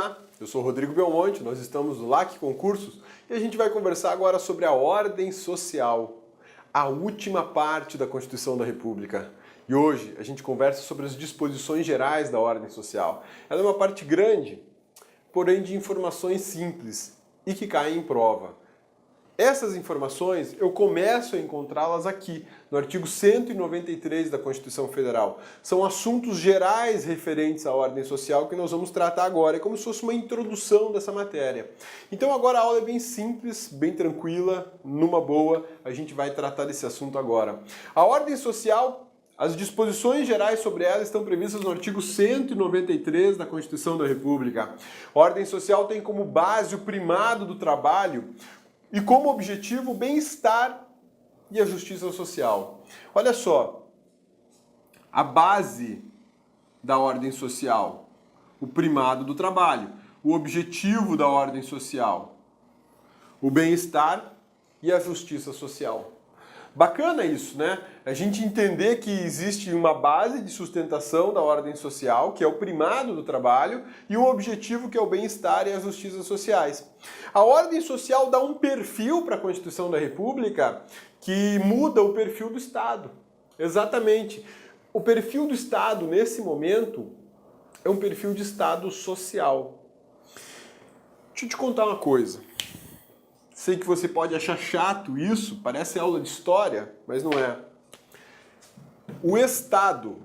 Olá, eu sou Rodrigo Belmonte, nós estamos no LAC Concursos e a gente vai conversar agora sobre a ordem social, a última parte da Constituição da República. E hoje a gente conversa sobre as disposições gerais da ordem social. Ela é uma parte grande, porém de informações simples e que caem em prova. Essas informações eu começo a encontrá-las aqui, no artigo 193 da Constituição Federal. São assuntos gerais referentes à ordem social que nós vamos tratar agora. É como se fosse uma introdução dessa matéria. Então agora a aula é bem simples, bem tranquila, numa boa. A gente vai tratar desse assunto agora. A ordem social, as disposições gerais sobre ela estão previstas no artigo 193 da Constituição da República. A ordem social tem como base o primado do trabalho e como objetivo o bem-estar e a justiça social. Olha só, a base da ordem social, o primado do trabalho, o objetivo da ordem social, o bem-estar e a justiça social. Bacana isso, né? A gente entender que existe uma base de sustentação da ordem social, que é o primado do trabalho, e um objetivo que é o bem-estar e as justiças sociais. A ordem social dá um perfil para a Constituição da República que muda o perfil do Estado. Exatamente. O perfil do Estado, nesse momento, é um perfil de Estado social. Deixa eu te contar uma coisa. Sei que você pode achar chato isso, parece aula de história, mas não é. O Estado.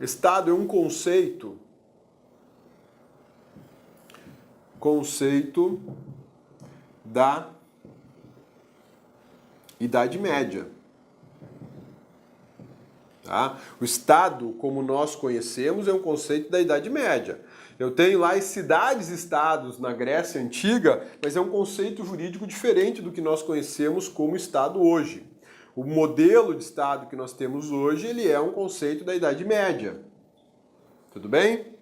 Estado é um conceito da Idade Média. Tá? O Estado, como nós conhecemos, é um conceito da Idade Média. Eu tenho lá as cidades-estados na Grécia Antiga, mas é um conceito jurídico diferente do que nós conhecemos como Estado hoje. O modelo de Estado que nós temos hoje, ele é um conceito da Idade Média. Tudo bem?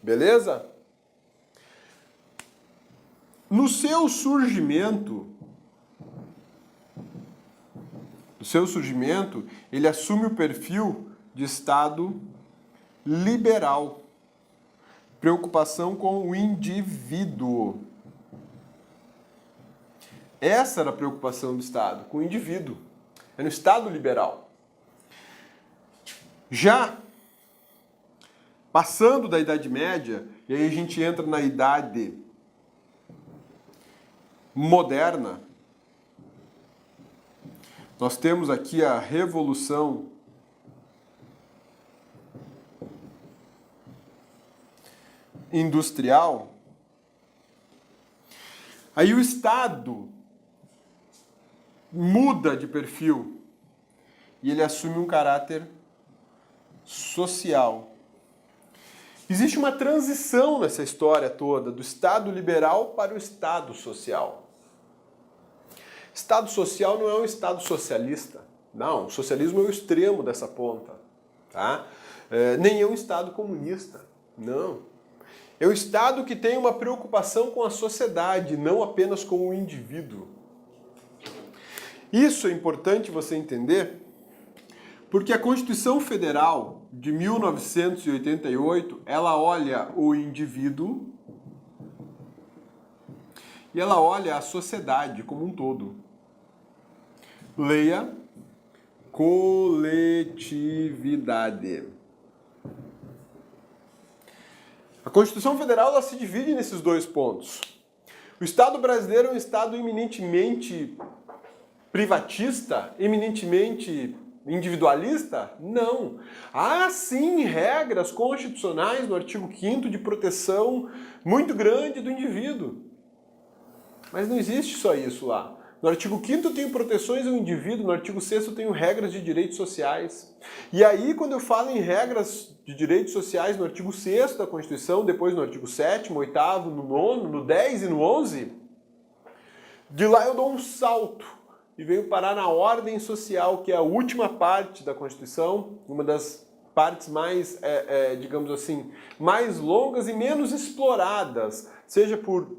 Beleza? No seu surgimento, ele assume o perfil de Estado liberal. Preocupação com o indivíduo. Essa era a preocupação do Estado, com o indivíduo. É no Estado liberal. Já passando da Idade Média, e aí a gente entra na Idade Moderna, nós temos aqui a Revolução Industrial. Aí o Estado muda de perfil e ele assume um caráter social. Existe uma transição nessa história toda do Estado liberal para o Estado social. Estado social não é um Estado socialista. Não, o socialismo é o extremo dessa ponta. Tá? Nem é um Estado comunista. Não. É o Estado que tem uma preocupação com a sociedade, não apenas com o indivíduo. Isso é importante você entender, porque a Constituição Federal de 1988, ela olha o indivíduo e ela olha a sociedade como um todo. Leia coletividade. A Constituição Federal ela se divide nesses dois pontos. O Estado brasileiro é um Estado eminentemente privatista, eminentemente individualista? Não. Há sim regras constitucionais no artigo 5º de proteção muito grande do indivíduo. Mas não existe só isso lá. No artigo 5º tenho proteções ao indivíduo, no artigo 6º tenho regras de direitos sociais. E aí, quando eu falo em regras de direitos sociais no artigo 6º da Constituição, depois no artigo 7º, 8º, no 9º, no 10 e no 11, de lá eu dou um salto e venho parar na ordem social, que é a última parte da Constituição, uma das partes mais, digamos assim, mais longas e menos exploradas, seja por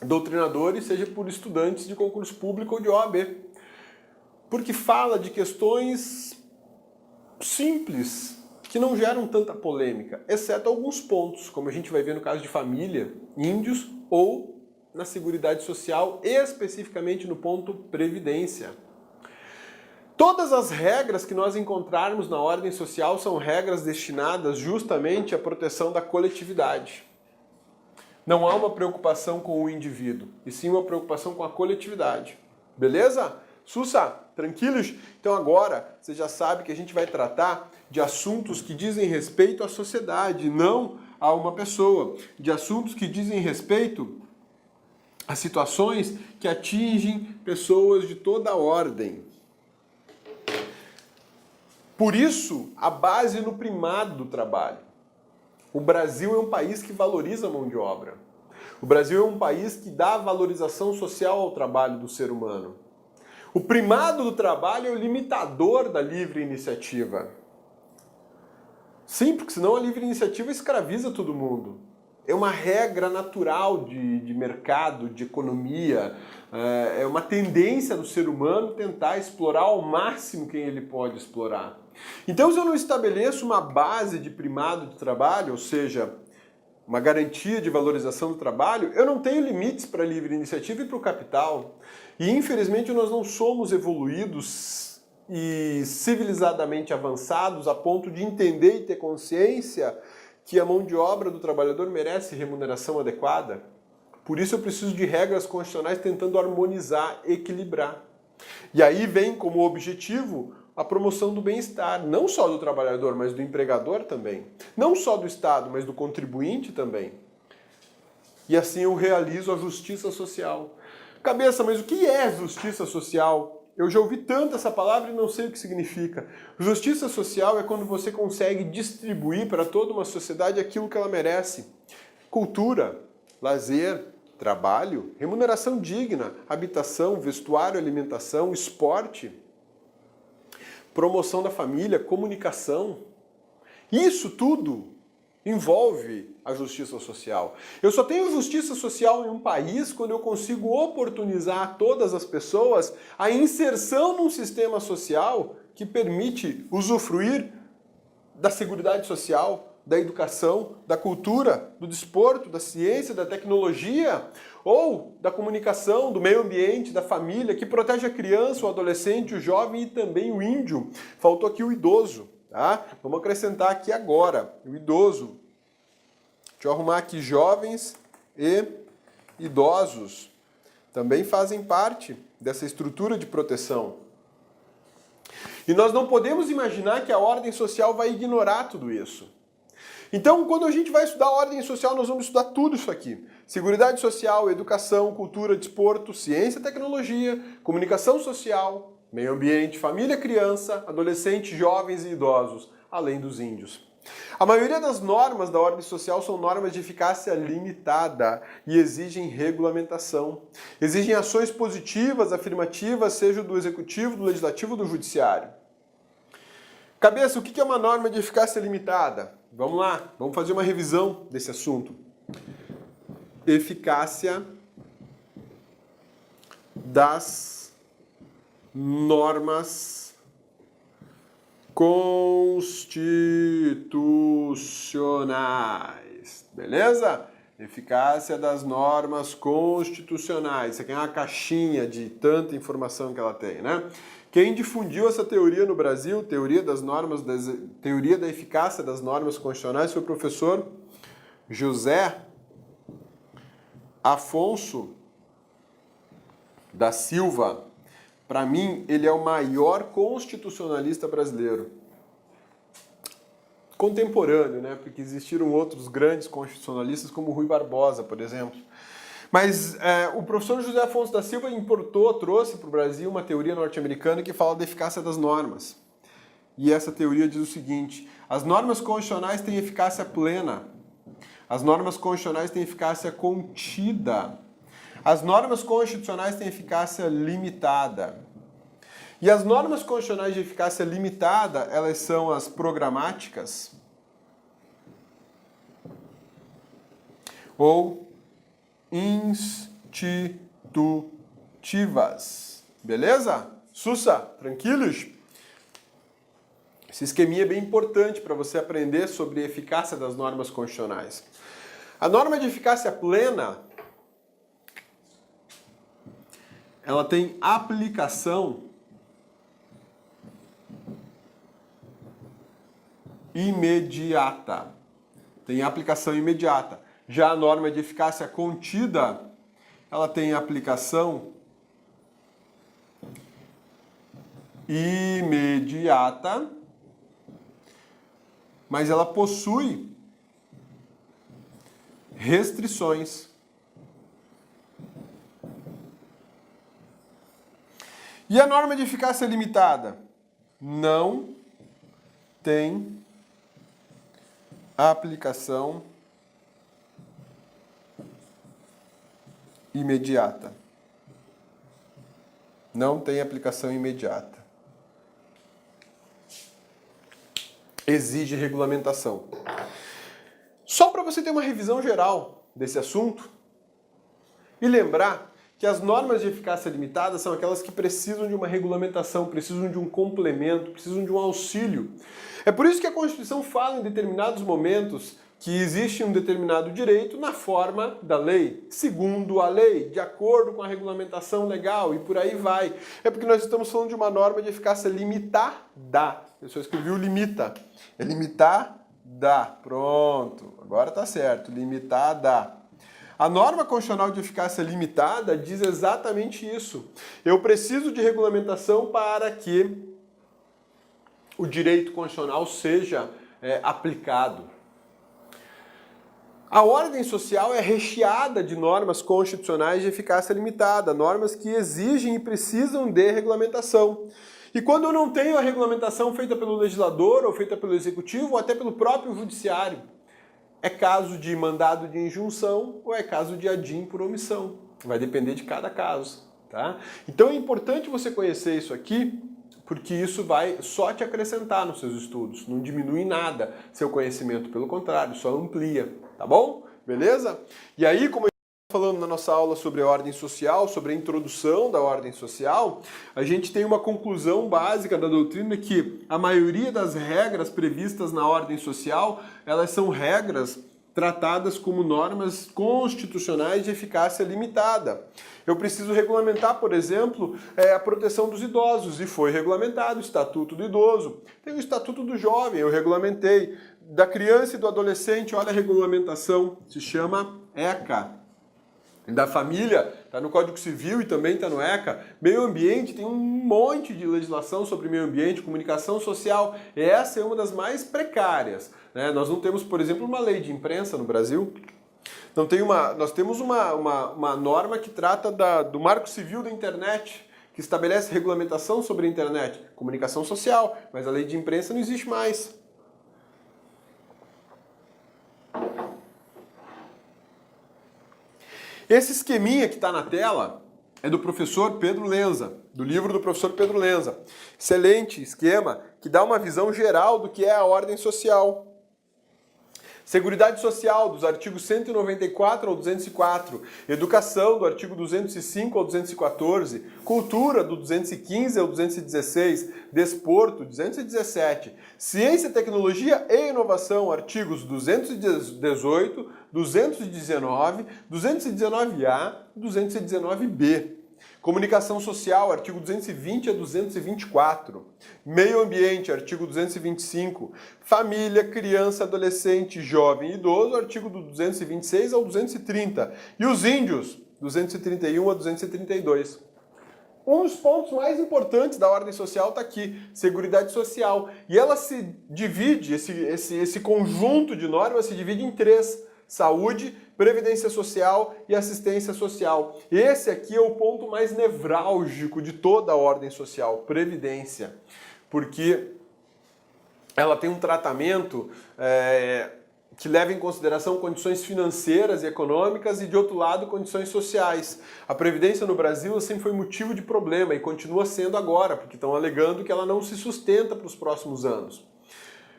doutrinadores, seja por estudantes de concurso público ou de OAB. Porque fala de questões simples, que não geram tanta polêmica, exceto alguns pontos, como a gente vai ver no caso de família, índios ou na Seguridade Social, especificamente no ponto Previdência. Todas as regras que nós encontrarmos na ordem social são regras destinadas justamente à proteção da coletividade. Não há uma preocupação com o indivíduo, e sim uma preocupação com a coletividade. Beleza? Sussa, tranquilos? Então agora você já sabe que a gente vai tratar de assuntos que dizem respeito à sociedade, não a uma pessoa. De assuntos que dizem respeito a situações que atingem pessoas de toda a ordem. Por isso, a base no primado do trabalho. O Brasil é um país que valoriza a mão de obra. O Brasil é um país que dá valorização social ao trabalho do ser humano. O primado do trabalho é o limitador da livre iniciativa. Sim, porque senão a livre iniciativa escraviza todo mundo. É uma regra natural de mercado, de economia, é uma tendência do ser humano tentar explorar ao máximo quem ele pode explorar. Então, se eu não estabeleço uma base de primado do trabalho, ou seja, uma garantia de valorização do trabalho, eu não tenho limites para a livre iniciativa e para o capital. E, infelizmente, nós não somos evoluídos e civilizadamente avançados a ponto de entender e ter consciência que a mão de obra do trabalhador merece remuneração adequada. Por isso eu preciso de regras constitucionais tentando harmonizar, equilibrar. E aí vem como objetivo a promoção do bem-estar, não só do trabalhador, mas do empregador também. Não só do Estado, mas do contribuinte também. E assim eu realizo a justiça social. Cabeça, mas o que é justiça social? Eu já ouvi tanto essa palavra e não sei o que significa. Justiça social é quando você consegue distribuir para toda uma sociedade aquilo que ela merece. Cultura, lazer, trabalho, remuneração digna, habitação, vestuário, alimentação, esporte, promoção da família, comunicação. Isso tudo envolve a justiça social. Eu só tenho justiça social em um país quando eu consigo oportunizar a todas as pessoas a inserção num sistema social que permite usufruir da seguridade social, da educação, da cultura, do desporto, da ciência, da tecnologia, ou da comunicação, do meio ambiente, da família, que protege a criança, o adolescente, o jovem e também o índio. Faltou aqui o idoso. Tá? Vamos acrescentar aqui agora o idoso. Deixa eu arrumar aqui jovens e idosos. Também fazem parte dessa estrutura de proteção. E nós não podemos imaginar que a ordem social vai ignorar tudo isso. Então, quando a gente vai estudar a ordem social, nós vamos estudar tudo isso aqui. Seguridade social, educação, cultura, desporto, ciência, tecnologia, comunicação social, meio ambiente, família, criança, adolescente, jovens e idosos, além dos índios. A maioria das normas da ordem social são normas de eficácia limitada e exigem regulamentação. Exigem ações positivas, afirmativas, seja do executivo, do legislativo ou do judiciário. Cabeça, o que é uma norma de eficácia limitada? Vamos lá, vamos fazer uma revisão desse assunto. Eficácia das normas constitucionais. Beleza? Eficácia das normas constitucionais. Isso aqui é uma caixinha de tanta informação que ela tem, né? Quem difundiu essa teoria no Brasil, teoria da eficácia das normas constitucionais, foi o professor José Afonso da Silva. Para mim, ele é o maior constitucionalista brasileiro. Contemporâneo, né? Porque existiram outros grandes constitucionalistas, como Rui Barbosa, por exemplo. Mas o professor José Afonso da Silva trouxe para o Brasil uma teoria norte-americana que fala da eficácia das normas. E essa teoria diz o seguinte: as normas constitucionais têm eficácia plena, as normas constitucionais têm eficácia contida, as normas constitucionais têm eficácia limitada. E as normas constitucionais de eficácia limitada, elas são as programáticas ou institutivas. Beleza? Sussa, tranquilos? Esse esqueminha é bem importante para você aprender sobre a eficácia das normas constitucionais. A norma de eficácia plena, ela tem aplicação imediata. Tem aplicação imediata. Já a norma de eficácia contida, ela tem aplicação imediata, mas ela possui restrições. E a norma de eficácia limitada? Não tem aplicação imediata. Não tem aplicação imediata. Exige regulamentação. Só para você ter uma revisão geral desse assunto e lembrar que as normas de eficácia limitada são aquelas que precisam de uma regulamentação, precisam de um complemento, precisam de um auxílio. É por isso que a Constituição fala em determinados momentos que existe um determinado direito na forma da lei, segundo a lei, de acordo com a regulamentação legal e por aí vai. É porque nós estamos falando de uma norma de eficácia limitada. Eu só escrevi o limita. É limitada. Pronto. Agora tá certo. Limitada. A norma constitucional de eficácia limitada diz exatamente isso. Eu preciso de regulamentação para que o direito constitucional seja aplicado. A ordem social é recheada de normas constitucionais de eficácia limitada, normas que exigem e precisam de regulamentação. E quando eu não tenho a regulamentação feita pelo legislador, ou feita pelo executivo, ou até pelo próprio judiciário, é caso de mandado de injunção ou é caso de adim por omissão. Vai depender de cada caso, tá? Então é importante você conhecer isso aqui, porque isso vai só te acrescentar nos seus estudos, não diminui nada seu conhecimento, pelo contrário, só amplia, tá bom? Beleza? E aí, como eu estava falando na nossa aula sobre a ordem social, sobre a introdução da ordem social, a gente tem uma conclusão básica da doutrina que a maioria das regras previstas na ordem social, elas são regras tratadas como normas constitucionais de eficácia limitada. Eu preciso regulamentar, por exemplo, a proteção dos idosos, e foi regulamentado o Estatuto do Idoso. Tem o Estatuto do Jovem, eu regulamentei. Da criança e do adolescente, olha a regulamentação, se chama ECA. Da família, está no Código Civil e também está no ECA. Meio ambiente, tem um monte de legislação sobre meio ambiente, comunicação social. Essa é uma das mais precárias, né? Nós não temos, por exemplo, uma lei de imprensa no Brasil. Nós temos uma norma que trata do Marco Civil da Internet, que estabelece regulamentação sobre a internet, comunicação social, mas a lei de imprensa não existe mais. Esse esqueminha que está na tela é do professor Pedro Lenza, do livro do professor Pedro Lenza. Excelente esquema que dá uma visão geral do que é a ordem social. Seguridade Social, dos artigos 194 ao 204. Educação, do artigo 205 ao 214. Cultura, do 215 ao 216. Desporto, 217. Ciência, Tecnologia e Inovação, artigos 218, 219, 219A e 219B. Comunicação Social, artigo 220 a 224. Meio Ambiente, artigo 225. Família, Criança, Adolescente, Jovem e Idoso, artigo do 226 ao 230. E os Índios, 231 a 232. Um dos pontos mais importantes da ordem social está aqui, Seguridade Social. E ela se divide, esse conjunto de normas se divide em três: saúde, previdência social e assistência social. Esse aqui é o ponto mais nevrálgico de toda a ordem social, previdência. Porque ela tem um tratamento que leva em consideração condições financeiras e econômicas e, de outro lado, condições sociais. A previdência no Brasil sempre foi motivo de problema e continua sendo agora, porque estão alegando que ela não se sustenta para os próximos anos.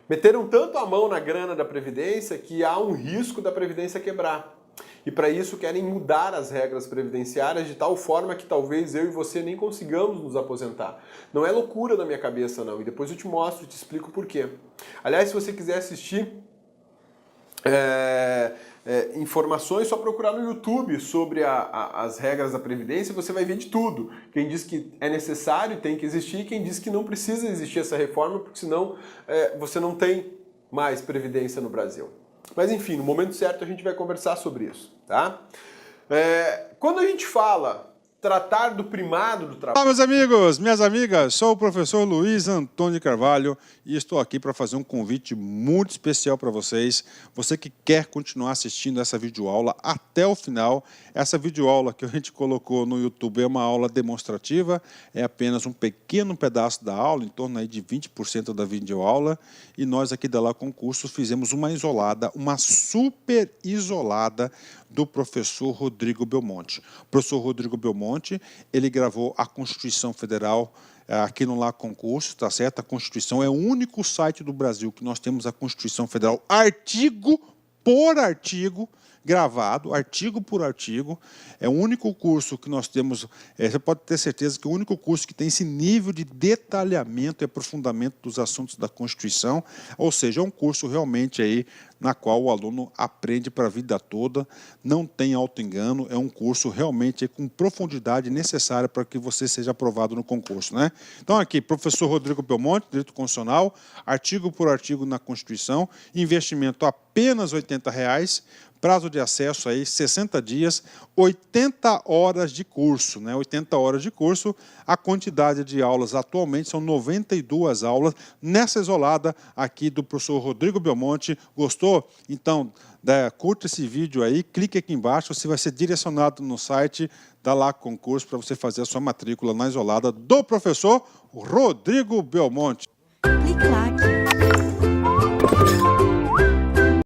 Meteram tanto a mão na grana da Previdência que há um risco da Previdência quebrar. E para isso querem mudar as regras previdenciárias de tal forma que talvez eu e você nem consigamos nos aposentar. Não é loucura da minha cabeça, não. E depois eu te mostro, te explico por quê. Aliás, se você quiser assistir informações, só procurar no YouTube sobre as regras da Previdência, você vai ver de tudo. Quem diz que é necessário e tem que existir, quem diz que não precisa existir essa reforma, porque senão você não tem mais Previdência no Brasil. Mas enfim, no momento certo a gente vai conversar sobre isso, tá? Quando a gente fala tratar do primado do trabalho... Olá, meus amigos, minhas amigas, sou o professor Luiz Antônio de Carvalho e estou aqui para fazer um convite muito especial para vocês. Você que quer continuar assistindo essa videoaula até o final. Essa videoaula que a gente colocou no YouTube é uma aula demonstrativa, é apenas um pequeno pedaço da aula, em torno aí de 20% da videoaula. E nós aqui da Lá Concursos fizemos uma isolada, uma super isolada do professor Rodrigo Belmonte. O professor Rodrigo Belmonte, ele gravou a Constituição Federal aqui no Lá Concursos, tá certo? A Constituição é o único site do Brasil que nós temos a Constituição Federal, artigo por artigo, gravado, artigo por artigo. É o único curso que nós temos, você pode ter certeza que é o único curso que tem esse nível de detalhamento e aprofundamento dos assuntos da Constituição, ou seja, é um curso realmente aí na qual o aluno aprende para a vida toda, não tem auto-engano, é um curso realmente com profundidade necessária para que você seja aprovado no concurso, né? Então aqui, professor Rodrigo Belmonte, Direito Constitucional, artigo por artigo na Constituição, investimento apenas R$ 80, prazo de acesso aí 60 dias, 80 horas de curso, né? 80 horas de curso, a quantidade de aulas atualmente são 92 aulas, nessa isolada aqui do professor Rodrigo Belmonte. Gostou? Então, curta esse vídeo aí, clique aqui embaixo, você vai ser direcionado no site da Lá Concurso para você fazer a sua matrícula na isolada do professor Rodrigo Belmonte. Clique lá.